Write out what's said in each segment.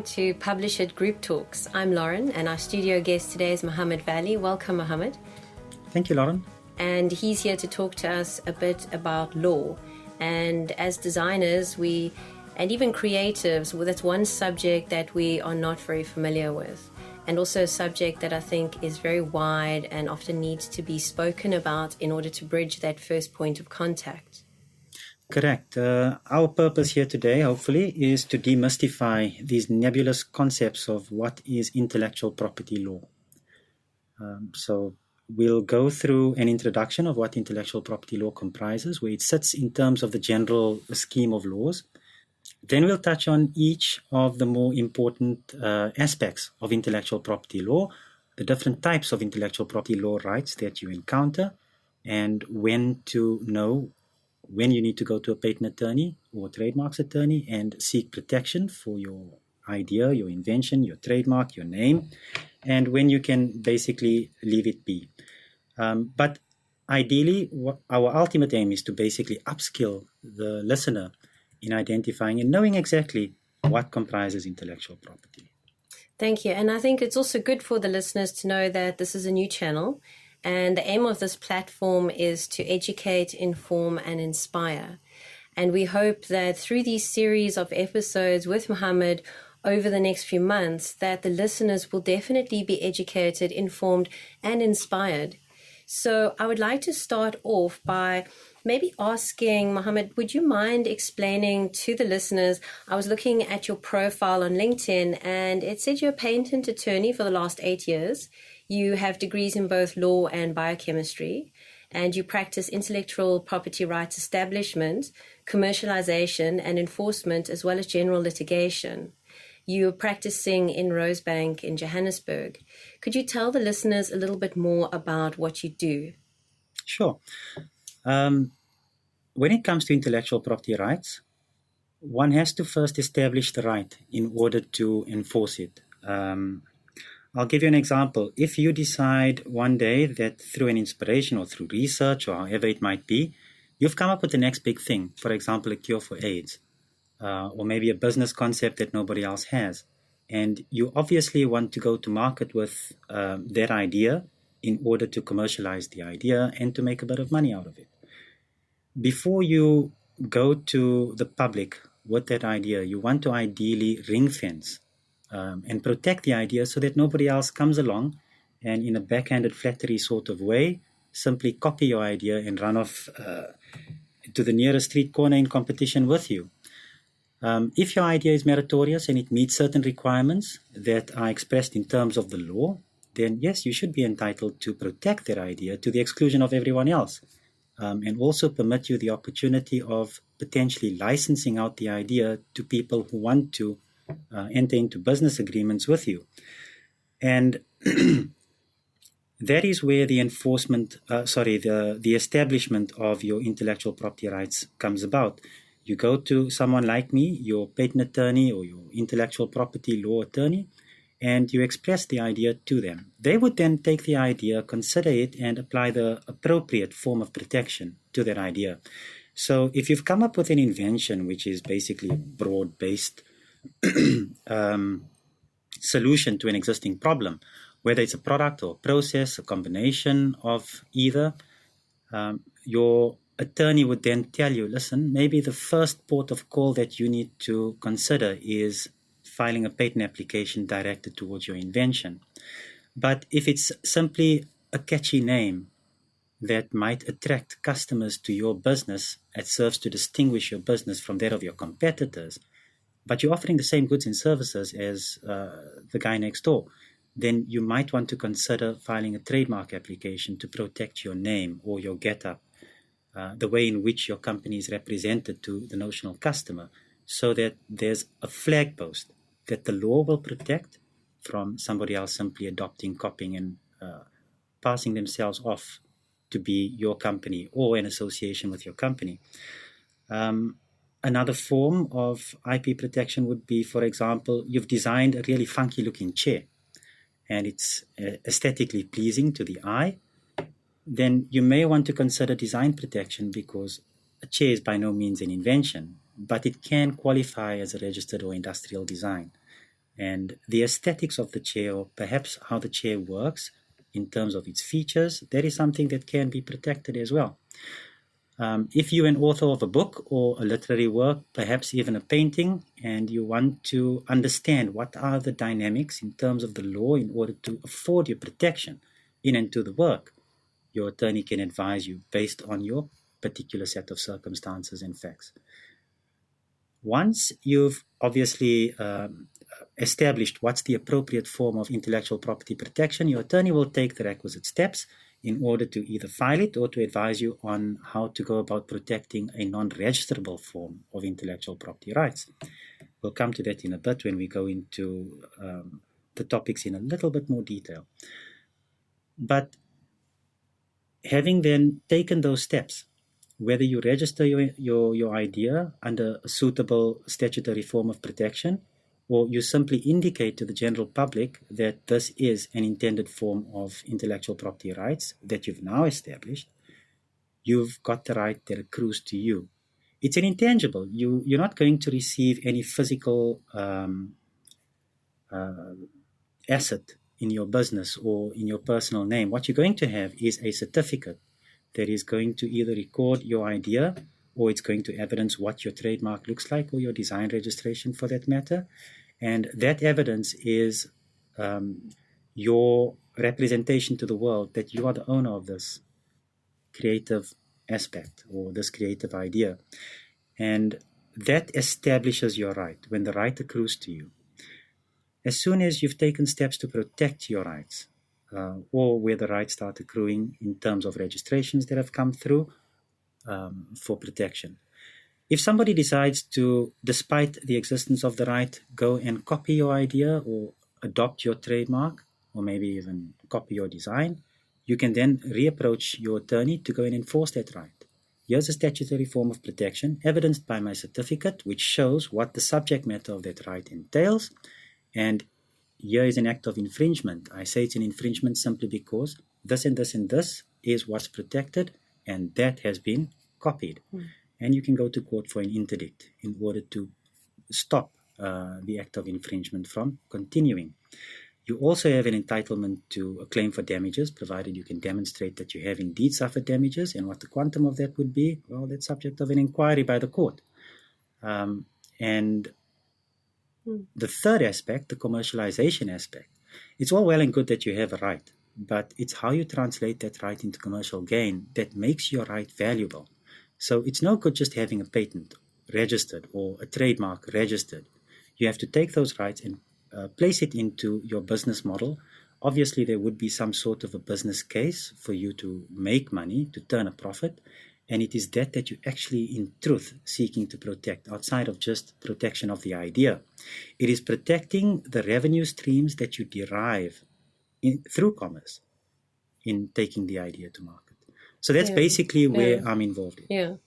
to Publish It Group Talks. I'm Lauren, and our studio guest today is Muhammed Vally. Welcome, Muhammed. Thank you, Lauren. And he's here to talk to us a bit about law. And as designers, and even creatives, well, that's one subject that we are not very familiar with. And also a subject that I think is very wide and often needs to be spoken about in order to bridge that first point of contact. Correct. Our purpose here today, hopefully, is to demystify these nebulous concepts of what is intellectual property law. So we'll go through an introduction of what intellectual property law comprises, where it sits in terms of the general scheme of laws. Then we'll touch on each of the more important aspects of intellectual property law, the different types of intellectual property law rights that you encounter, and when to know when you need to go to a patent attorney or trademarks attorney and seek protection for your idea, your invention, your trademark, your name, and when you can basically leave it be. But ideally, our ultimate aim is to basically upskill the listener in identifying and knowing exactly what comprises intellectual property. Thank you. And I think it's also good for the listeners to know that this is a new channel. And the aim of this platform is to educate, inform, and inspire. And we hope that through these series of episodes with Muhammed over the next few months, that the listeners will definitely be educated, informed, and inspired. So I would like to start off by maybe asking, Muhammed, would you mind explaining to the listeners, I was looking at your profile on LinkedIn, and it said you're a patent attorney for the last 8 years. You have degrees in both law and biochemistry, and you practice intellectual property rights establishment, commercialization and enforcement, as well as general litigation. You're practicing in Rosebank in Johannesburg. Could you tell the listeners a little bit more about what you do? Sure. When it comes to intellectual property rights, one has to first establish the right in order to enforce it. I'll give you an example. If you decide one day that through an inspiration or through research or however it might be, you've come up with the next big thing, for example, a cure for AIDS, or maybe a business concept that nobody else has, and you obviously want to go to market with that idea in order to commercialize the idea and to make a bit of money out of it. Before you go to the public with that idea, you want to ideally ring fence and protect the idea so that nobody else comes along and in a backhanded flattery sort of way simply copy your idea and run off to the nearest street corner in competition with you. If your idea is meritorious and it meets certain requirements that are expressed in terms of the law, then yes, you should be entitled to protect that idea to the exclusion of everyone else, and also permit you the opportunity of potentially licensing out the idea to people who want to enter into business agreements with you. And that is where the the establishment of your intellectual property rights comes about. You go to someone like me, your patent attorney or your intellectual property law attorney, and you express the idea to them. They would then take the idea, consider it, and apply the appropriate form of protection to that idea. So if you've come up with an invention which is basically a broad-based solution to an existing problem, whether it's a product or a process, a combination of either, your attorney would then tell you, listen, maybe the first port of call that you need to consider is filing a patent application directed towards your invention. But if it's simply a catchy name that might attract customers to your business, it serves to distinguish your business from that of your competitors, but you're offering the same goods and services as the guy next door, then you might want to consider filing a trademark application to protect your name or your get-up, the way in which your company is represented to the notional customer, so that there's a flag post that the law will protect from somebody else simply adopting, copying, and passing themselves off to be your company or an association with your company. Another form of IP protection would be, for example, you've designed a really funky looking chair and it's aesthetically pleasing to the eye. Then you may want to consider design protection, because a chair is by no means an invention, but it can qualify as a registered or industrial design. And the aesthetics of the chair, or perhaps how the chair works in terms of its features, that is something that can be protected as well. If you're an author of a book or a literary work, perhaps even a painting, and you want to understand what are the dynamics in terms of the law in order to afford you protection in and to the work, your attorney can advise you based on your particular set of circumstances and facts. Once you've obviously established what's the appropriate form of intellectual property protection, your attorney will take the requisite steps in order to either file it or to advise you on how to go about protecting a non-registerable form of intellectual property rights. We'll come to that in a bit when we go into the topics in a little bit more detail. But having then taken those steps, whether you register your idea under a suitable statutory form of protection, or you simply indicate to the general public that this is an intended form of intellectual property rights that you've now established, you've got the right that accrues to you. It's an intangible. You're not going to receive any physical asset in your business or in your personal name. What you're going to have is a certificate that is going to either record your idea, or it's going to evidence what your trademark looks like, or your design registration for that matter. And that evidence is your representation to the world that you are the owner of this creative aspect or this creative idea. And that establishes your right when the right accrues to you. As soon as you've taken steps to protect your rights, or where the rights start accruing in terms of registrations that have come through for protection. If somebody decides to, despite the existence of the right, go and copy your idea or adopt your trademark, or maybe even copy your design, you can then reapproach your attorney to go and enforce that right. Here's a statutory form of protection evidenced by my certificate, which shows what the subject matter of that right entails, and here is an act of infringement. I say it's an infringement simply because this and this and this is what's protected, and that has been copied. And you can go to court for an interdict in order to stop the act of infringement from continuing. You also have an entitlement to a claim for damages, provided you can demonstrate that you have indeed suffered damages, and what the quantum of that would be, well, that's subject of an inquiry by the court. And the third aspect, the commercialization aspect, it's all well and good that you have a right, but it's how you translate that right into commercial gain that makes your right valuable. So it's no good just having a patent registered or a trademark registered. You have to take those rights and place it into your business model. Obviously, there would be some sort of a business case for you to make money, to turn a profit. And it is that you're actually, in truth, seeking to protect, outside of just protection of the idea. It is protecting the revenue streams that you derive through commerce in taking the idea to market. So that's basically where I'm involved in.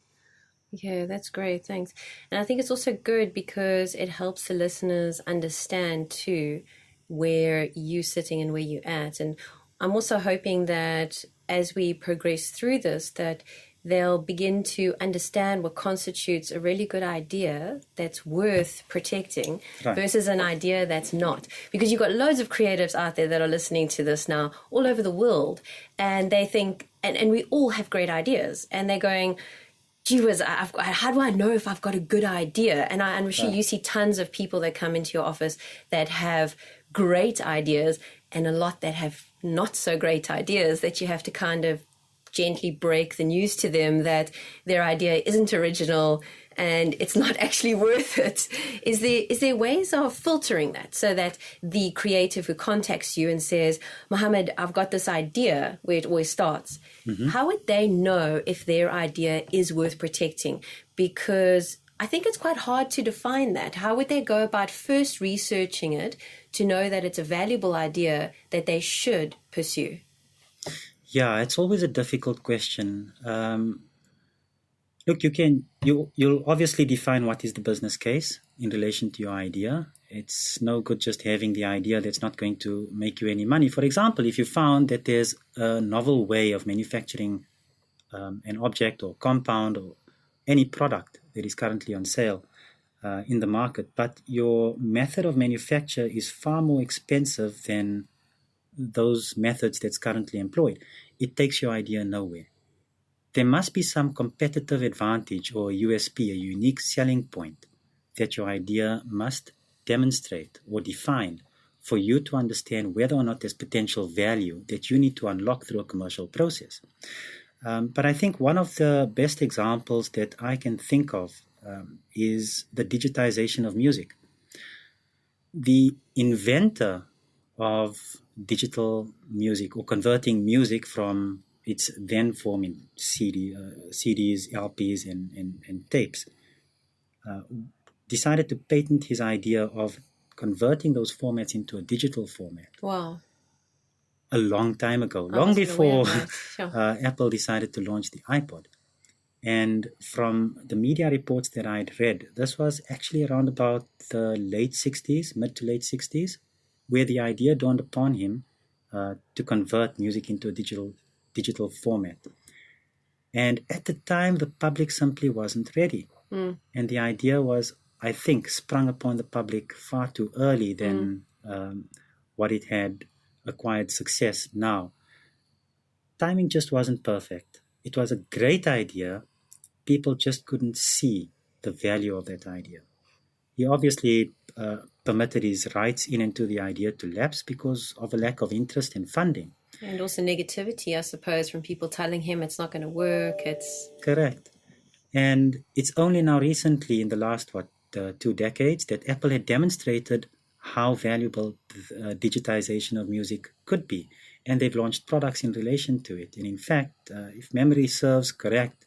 Yeah, that's great. Thanks. And I think it's also good because it helps the listeners understand, too, where you're sitting and where you're at. And I'm also hoping that as we progress through this, that they'll begin to understand what constitutes a really good idea that's worth protecting versus an idea that's not. Because you've got loads of creatives out there that are listening to this now all over the world, and they think, and we all have great ideas, and they're going, gee whiz, how do I know if I've got a good idea? And I'm sure you see tons of people that come into your office that have great ideas and a lot that have not so great ideas that you have to kind of gently break the news to them that their idea isn't original and it's not actually worth it. Is there ways of filtering that so that the creative who contacts you and says, Muhammed, I've got this idea, where it always starts, how would they know if their idea is worth protecting? Because I think it's quite hard to define that. How would they go about first researching it to know that it's a valuable idea that they should pursue? Yeah, it's always a difficult question. Look, you'll obviously define what is the business case in relation to your idea. It's no good just having the idea that's not going to make you any money. For example, if you found that there's a novel way of manufacturing an object or compound or any product that is currently on sale, in the market, but your method of manufacture is far more expensive than those methods that's currently employed. It takes your idea nowhere. There must be some competitive advantage or USP, a unique selling point, that your idea must demonstrate or define for you to understand whether or not there's potential value that you need to unlock through a commercial process. But I think one of the best examples that I can think of is the digitization of music. The inventor of digital music, or converting music from its then form in CDs, LPs, and tapes, decided to patent his idea of converting those formats into a digital format. Wow. A long time ago, I long wasn't aware before of that. Sure. Apple decided to launch the iPod. And from the media reports that I'd read, this was actually around about the late 60s, mid to late 60s, where the idea dawned upon him to convert music into a digital format. And at the time, the public simply wasn't ready. And the idea was, I think, sprung upon the public far too early than what it had acquired success now. Timing just wasn't perfect. It was a great idea. People just couldn't see the value of that idea. He obviously permitted his rights into the idea to lapse because of a lack of interest in funding. And also negativity, I suppose, from people telling him it's not going to work. It's correct. And it's only now recently, in the last 2 decades, that Apple had demonstrated how valuable digitization of music could be. And they've launched products in relation to it. And in fact, if memory serves correct,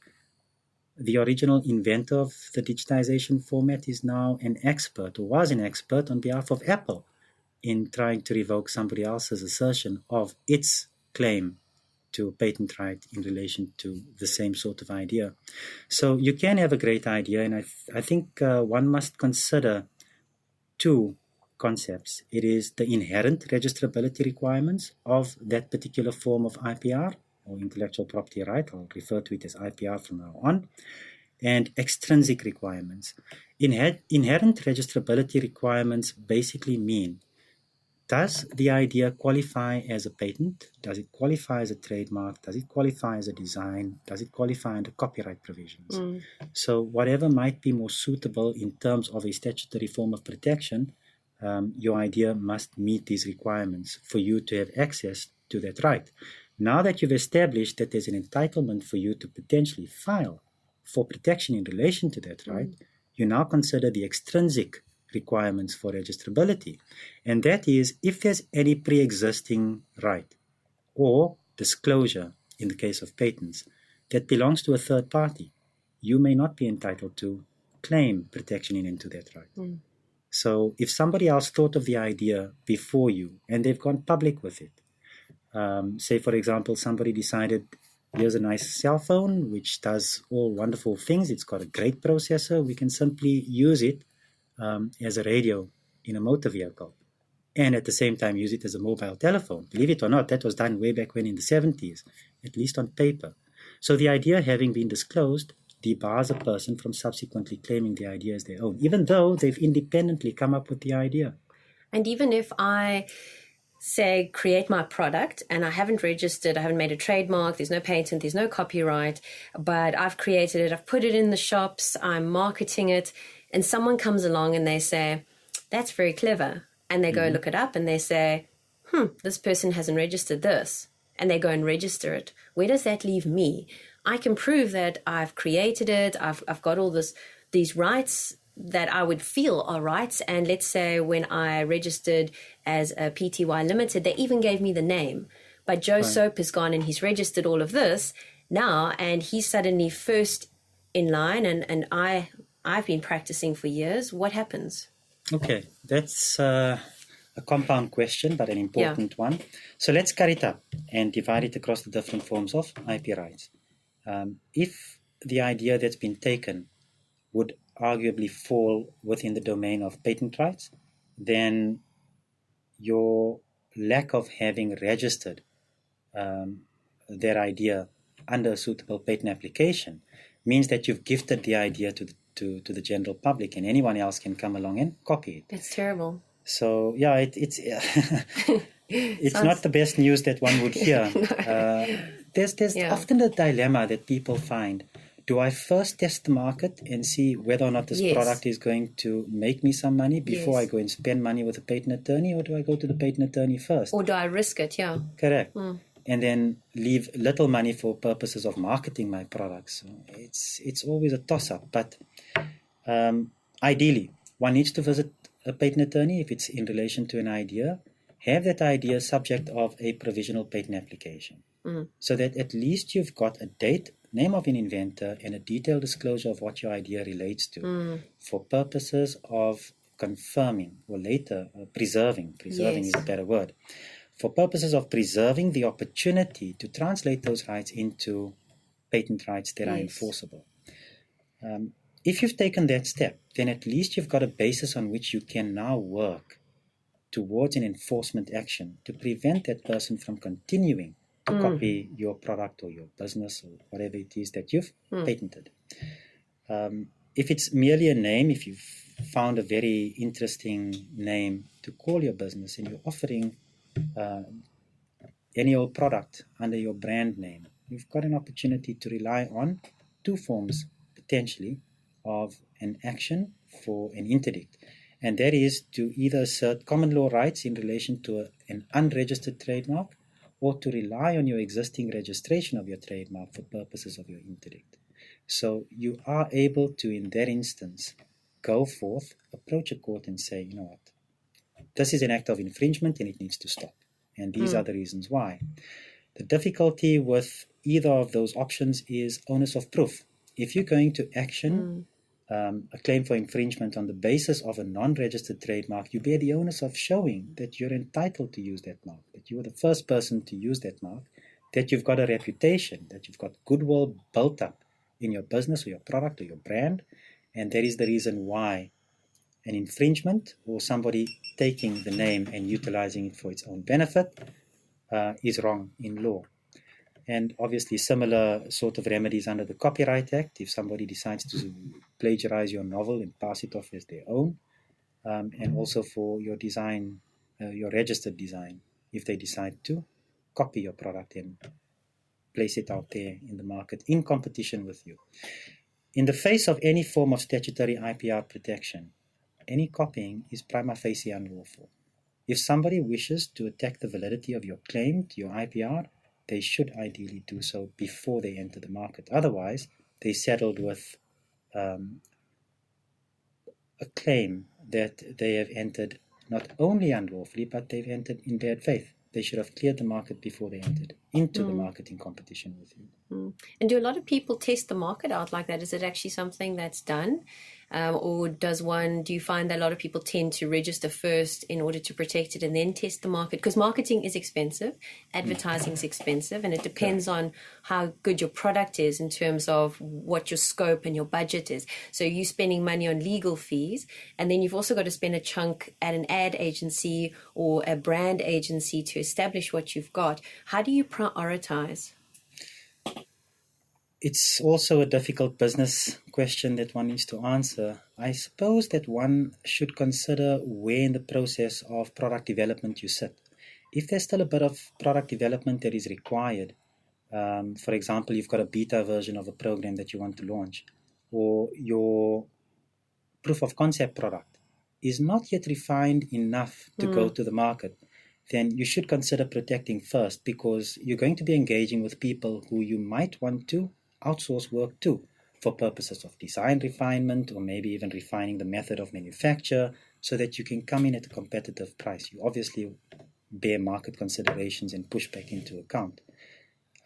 the original inventor of the digitization format is now an expert, or was an expert on behalf of Apple, in trying to revoke somebody else's assertion of its claim to a patent right in relation to the same sort of idea. So you can have a great idea, and I think one must consider two concepts. It is the inherent registrability requirements of that particular form of IPR, or intellectual property right. I'll refer to it as IPR from now on. And extrinsic requirements. Inherent registrability requirements basically mean, does the idea qualify as a patent? Does it qualify as a trademark? Does it qualify as a design? Does it qualify under copyright provisions? So whatever might be more suitable in terms of a statutory form of protection, your idea must meet these requirements for you to have access to that right. Now that you've established that there's an entitlement for you to potentially file for protection in relation to that right, you now consider the extrinsic requirements for registrability. And that is, if there's any pre-existing right or disclosure, in the case of patents, that belongs to a third party, you may not be entitled to claim protection into that right. So if somebody else thought of the idea before you and they've gone public with it, say, for example, somebody decided, here's a nice cell phone which does all wonderful things. It's got a great processor. We can simply use it as a radio in a motor vehicle, and at the same time use it as a mobile telephone. Believe it or not, that was done way back when in the 70s, at least on paper. So the idea having been disclosed debars a person from subsequently claiming the idea as their own, even though they've independently come up with the idea. And even if I say create my product and I haven't registered, I haven't made a trademark, there's no patent, there's no copyright, but I've created it, I've put it in the shops, I'm marketing it, and someone comes along and they say, that's very clever. And they go look it up and they say, this person hasn't registered this. And they go and register it. Where does that leave me? I can prove that I've created it, I've got all these rights that I would feel are rights. And let's say when I registered as a PTY Limited, they even gave me the name. But Joe Soap has gone and he's registered all of this now, and he's suddenly first in line, and I've been practicing for years. What happens? Okay, that's a compound question, but an important one. So let's cut it up and divide it across the different forms of IP rights. If the idea that's been taken would arguably fall within the domain of patent rights, then your lack of having registered that idea under a suitable patent application means that you've gifted the idea to the general public, and anyone else can come along and copy it. It's terrible. So yeah, it's it's Sounds- not the best news that one would hear. No. There's Yeah. often the dilemma that people find. Do I first test the market and see whether or not this Yes. product is going to make me some money before Yes. I go and spend money with a patent attorney, or do I go to the patent attorney first? Or do I risk it? Yeah. Correct. And then leave little money for purposes of marketing my products. So it's always a toss-up. But ideally, one needs to visit a patent attorney if it's in relation to an idea. Have that idea subject of a provisional patent application. So that at least you've got a date, name of an inventor, and a detailed disclosure of what your idea relates to for purposes of confirming or later preserving Yes. is a better word, for purposes of preserving the opportunity to translate those rights into patent rights that are Yes. enforceable. If you've taken that step, then at least you've got a basis on which you can now work towards an enforcement action to prevent that person from continuing to copy your product or your business or whatever it is that you've patented. If it's merely a name, if you've found a very interesting name to call your business and you're offering any old product under your brand name, you've got an opportunity to rely on two forms, potentially, of an action for an interdict. And that is to either assert common law rights in relation to an unregistered trademark, or to rely on your existing registration of your trademark for purposes of your interdict. So you are able to, in that instance, go forth, approach a court and say, you know what, this is an act of infringement and it needs to stop. And these are the reasons why. The difficulty with either of those options is onus of proof. If you're going to action a claim for infringement on the basis of a non-registered trademark, you bear the onus of showing that you're entitled to use that mark, that you were the first person to use that mark, that you've got a reputation, that you've got goodwill built up in your business or your product or your brand, and that is the reason why an infringement or somebody taking the name and utilizing it for its own benefit is wrong in law. And obviously similar sort of remedies under the Copyright Act, if somebody decides to plagiarize your novel and pass it off as their own, and also for your design, your registered design, if they decide to copy your product and place it out there in the market in competition with you. In the face of any form of statutory IPR protection, any copying is prima facie unlawful. If somebody wishes to attack the validity of your claim to your IPR, they should ideally do so before they enter the market. Otherwise, they settled with a claim that they have entered not only unlawfully, but they've entered in bad faith. They should have cleared the market before they entered into the market in competition with you. And do a lot of people test the market out like that? Is it actually something that's done? Or do you find that a lot of people tend to register first in order to protect it and then test the market? Because marketing is expensive, advertising is expensive, and it depends on how good your product is in terms of what your scope and your budget is. So you're spending money on legal fees, and then you've also got to spend a chunk at an ad agency or a brand agency to establish what you've got. How do you prioritize? It's also a difficult business question that one needs to answer. I suppose that one should consider where in the process of product development you sit. If there's still a bit of product development that is required, for example, you've got a beta version of a program that you want to launch, or your proof of concept product is not yet refined enough to go to the market, then you should consider protecting first, because you're going to be engaging with people who you might want to outsource work to for purposes of design refinement, or maybe even refining the method of manufacture so that you can come in at a competitive price. You obviously bear market considerations and pushback into account.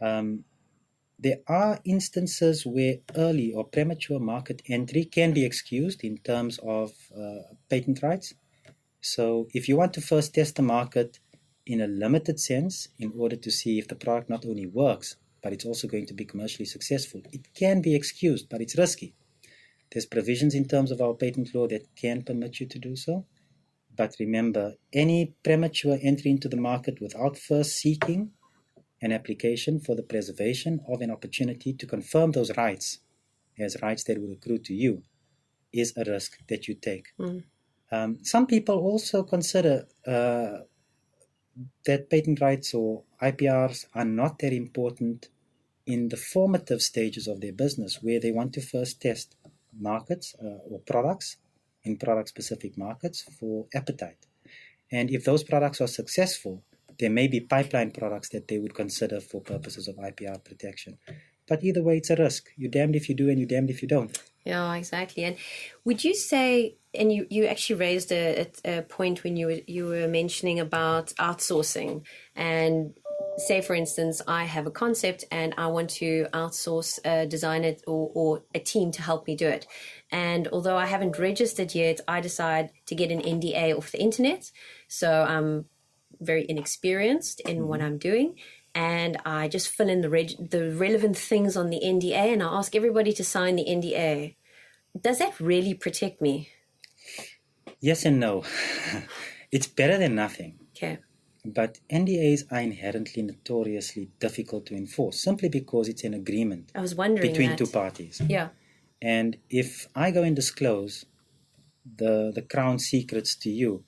There are instances where early or premature market entry can be excused in terms of patent rights. So if you want to first test the market in a limited sense in order to see if the product not only works, but it's also going to be commercially successful, it can be excused, but it's risky. There's provisions in terms of our patent law that can permit you to do so. But remember, any premature entry into the market without first seeking an application for the preservation of an opportunity to confirm those rights as rights that will accrue to you is a risk that you take. Some people also consider that patent rights or IPRs are not that important in the formative stages of their business, where they want to first test markets or products in product-specific markets for appetite. And if those products are successful, there may be pipeline products that they would consider for purposes of IPR protection. But either way, it's a risk. You're damned if you do and you're damned if you don't. Yeah, exactly. And would you say, and you actually raised a point when you were mentioning about outsourcing, and say, for instance, I have a concept and I want to outsource a designer or a team to help me do it. And although I haven't registered yet, I decide to get an NDA off the internet. So I'm very inexperienced in what I'm doing. And I just fill in the relevant things on the NDA, and I ask everybody to sign the NDA. Does that really protect me? Yes and no. It's better than nothing. Okay. But NDAs are inherently notoriously difficult to enforce, simply because it's an agreement I was wondering between two parties. Yeah. And if I go and disclose the crown secrets to you,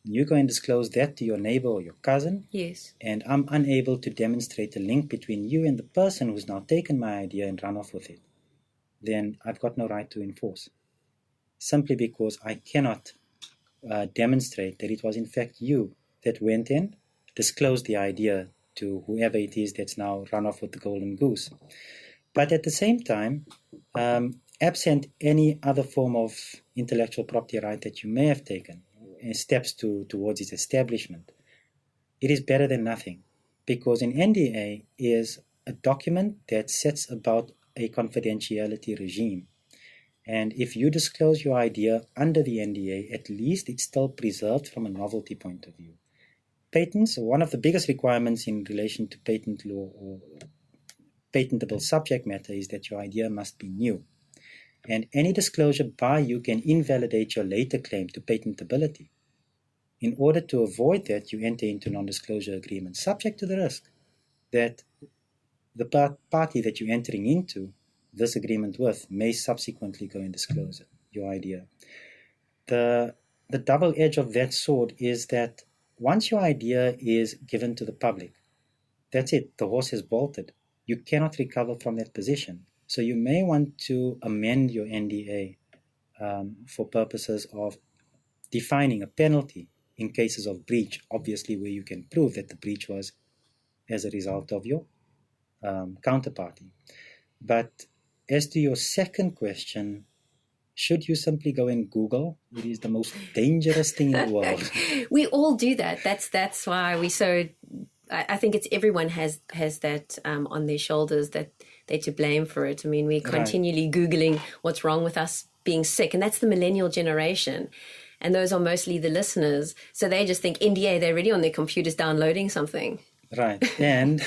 you go and disclose that to your neighbor or your cousin, Yes. and I'm unable to demonstrate a link between you and the person who's now taken my idea and run off with it, then I've got no right to enforce. Simply because I cannot demonstrate that it was in fact you that went in, disclosed the idea to whoever it is that's now run off with the golden goose. But at the same time, absent any other form of intellectual property right that you may have taken, steps towards its establishment, it is better than nothing, because an NDA is a document that sets about a confidentiality regime. And if you disclose your idea under the NDA, at least it's still preserved from a novelty point of view. Patents, one of the biggest requirements in relation to patent law or patentable subject matter, is that your idea must be new. And any disclosure by you can invalidate your later claim to patentability. In order to avoid that, you enter into non-disclosure agreements, subject to the risk that the party that you're entering into this agreement with may subsequently go and disclose your idea. The double edge of that sword is that once your idea is given to the public, that's it, the horse has bolted. You cannot recover from that position. So you may want to amend your NDA for purposes of defining a penalty in cases of breach, obviously where you can prove that the breach was as a result of your counterparty. But as to your second question, should you simply go and Google? It is the most dangerous thing in the world. We all do that. That's why we so. I think it's everyone has that on their shoulders, that they're to blame for it. I mean, we're continually Googling what's wrong with us being sick, and that's the millennial generation. And those are mostly the listeners. So they just think NDA, they're already on their computers downloading something. Right. And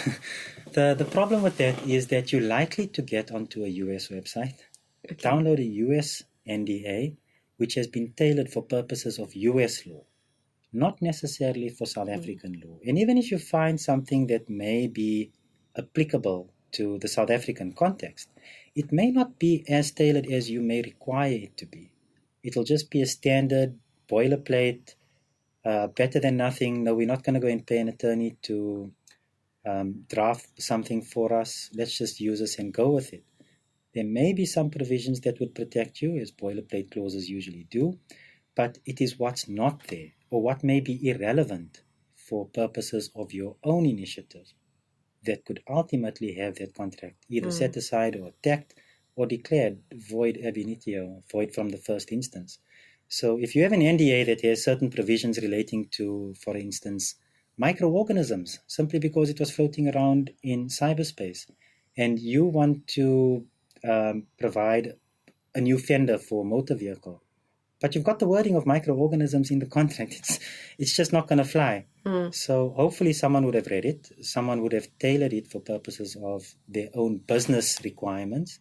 the problem with that is that you're likely to get onto a US website, download a US NDA, which has been tailored for purposes of US law, not necessarily for South African law. And even if you find something that may be applicable to the South African context, it may not be as tailored as you may require it to be. It'll just be a standard boilerplate, better than nothing. No, we're not going to go and pay an attorney to draft something for us. Let's just use this and go with it. There may be some provisions that would protect you, as boilerplate clauses usually do, but it is what's not there, or what may be irrelevant for purposes of your own initiative, that could ultimately have that contract either set aside or attacked or declared void ab initio, void from the first instance. So if you have an NDA that has certain provisions relating to, for instance, microorganisms, simply because it was floating around in cyberspace, and you want to provide a new fender for a motor vehicle, but you've got the wording of microorganisms in the contract, it's just not going to fly. So hopefully someone would have read it, someone would have tailored it for purposes of their own business requirements,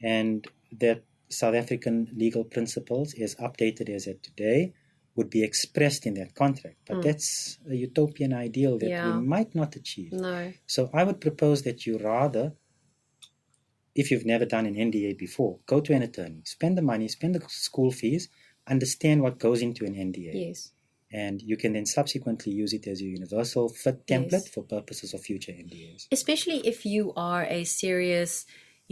and that South African legal principles, as updated as at today, would be expressed in that contract. But that's a utopian ideal that we might not achieve. No. So I would propose that you rather if you've never done an NDA before, go to an attorney, spend the money, spend the school fees, understand what goes into an NDA. Yes. And you can then subsequently use it as your universal fit template Yes. for purposes of future NDAs. Especially if you're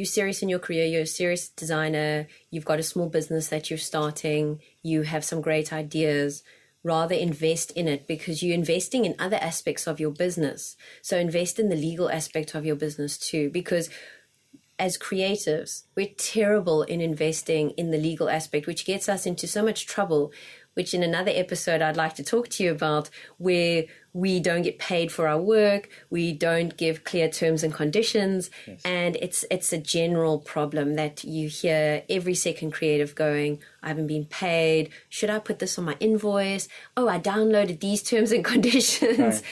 serious in your career, you're a serious designer, you've got a small business that you're starting, you have some great ideas, rather invest in it, because you're investing in other aspects of your business. So invest in the legal aspect of your business too, because as creatives, we're terrible in investing in the legal aspect, which gets us into so much trouble, which in another episode I'd like to talk to you about, where we don't get paid for our work, we don't give clear terms and conditions, Yes. and it's a general problem that you hear every second creative going, I haven't been paid, should I put this on my invoice? Oh, I downloaded these terms and conditions. Right.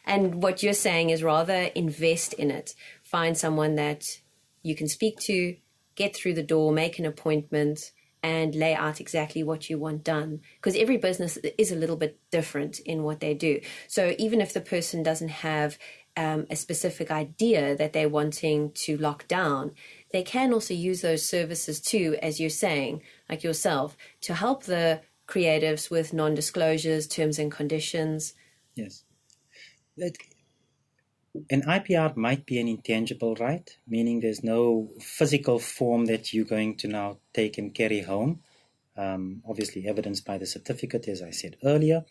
And what you're saying is rather invest in it. Find someone that you can speak to, get through the door, make an appointment, and lay out exactly what you want done. Because every business is a little bit different in what they do. So even if the person doesn't have a specific idea that they're wanting to lock down, they can also use those services too, as you're saying, like yourself, to help the creatives with non-disclosures, terms and conditions. Yes. An IPR might be an intangible right, meaning there's no physical form that you're going to now take and carry home, obviously evidenced by the certificate, as I said earlier,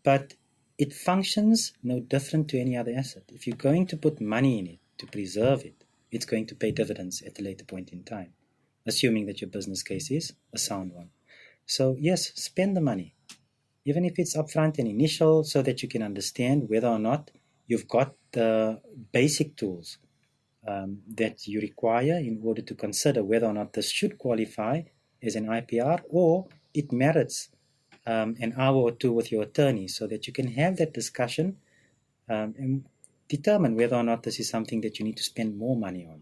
but it functions no different to any other asset. If you're going to put money in it to preserve it, it's going to pay dividends at a later point in time, assuming that your business case is a sound one. So yes, spend the money, even if it's upfront and initial, so that you can understand whether or not you've got the basic tools that you require in order to consider whether or not this should qualify as an IPR, or it merits an hour or two with your attorney, so that you can have that discussion and determine whether or not this is something that you need to spend more money on.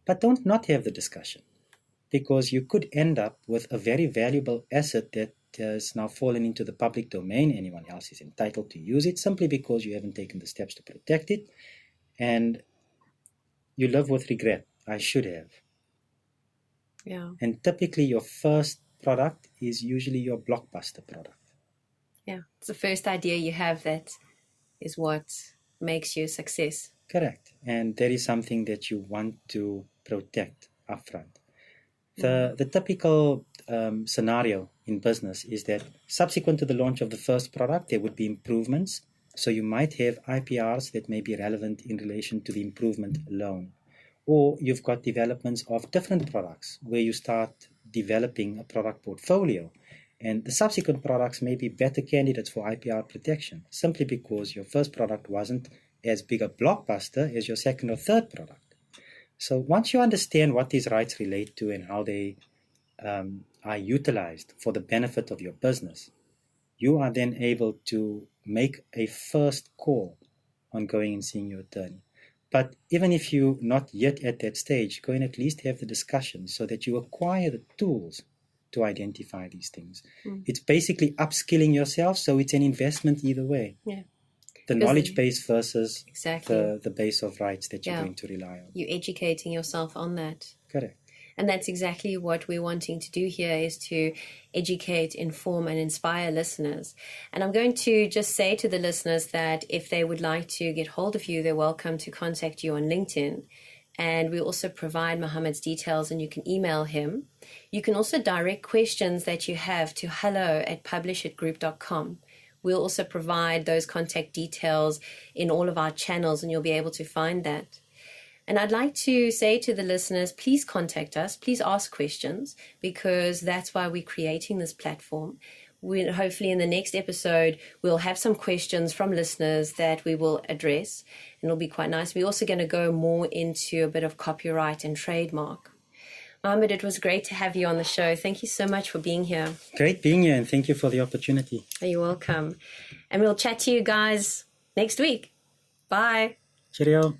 But don't not have the discussion, because you could end up with a very valuable asset that has now fallen into the public domain. Anyone else is entitled to use it simply because you haven't taken the steps to protect it, and you live with regret. I should have. Yeah. And typically your first product is usually your blockbuster product. Yeah. It's the first idea you have that is what makes you a success. Correct. And that is something that you want to protect upfront. The typical scenario in business is that subsequent to the launch of the first product, there would be improvements. So you might have IPRs that may be relevant in relation to the improvement alone. Or you've got developments of different products where you start developing a product portfolio. And the subsequent products may be better candidates for IPR protection, simply because your first product wasn't as big a blockbuster as your second or third product. So once you understand what these rights relate to and how they are utilized for the benefit of your business, you are then able to make a first call on going and seeing your attorney. But even if you're not yet at that stage, go and at least have the discussion so that you acquire the tools to identify these things. It's basically upskilling yourself, so it's an investment either way. Yeah. The knowledge base versus Exactly. the base of rights that you're going to rely on. You're educating yourself on that. Correct. And that's exactly what we're wanting to do here, is to educate, inform, and inspire listeners. And I'm going to just say to the listeners that if they would like to get hold of you, they're welcome to contact you on LinkedIn. And we also provide Muhammad's details, and you can email him. You can also direct questions that you have to hello@publishitgroup.com. We'll also provide those contact details in all of our channels, and you'll be able to find that. And I'd like to say to the listeners, please contact us, please ask questions, because that's why we're creating this platform. Hopefully in the next episode, we'll have some questions from listeners that we will address, and it'll be quite nice. We're also going to go more into a bit of copyright and trademark. Muhammed, it was great to have you on the show. Thank you so much for being here. Great being here, and thank you for the opportunity. You're welcome. And we'll chat to you guys next week. Bye. Cheerio.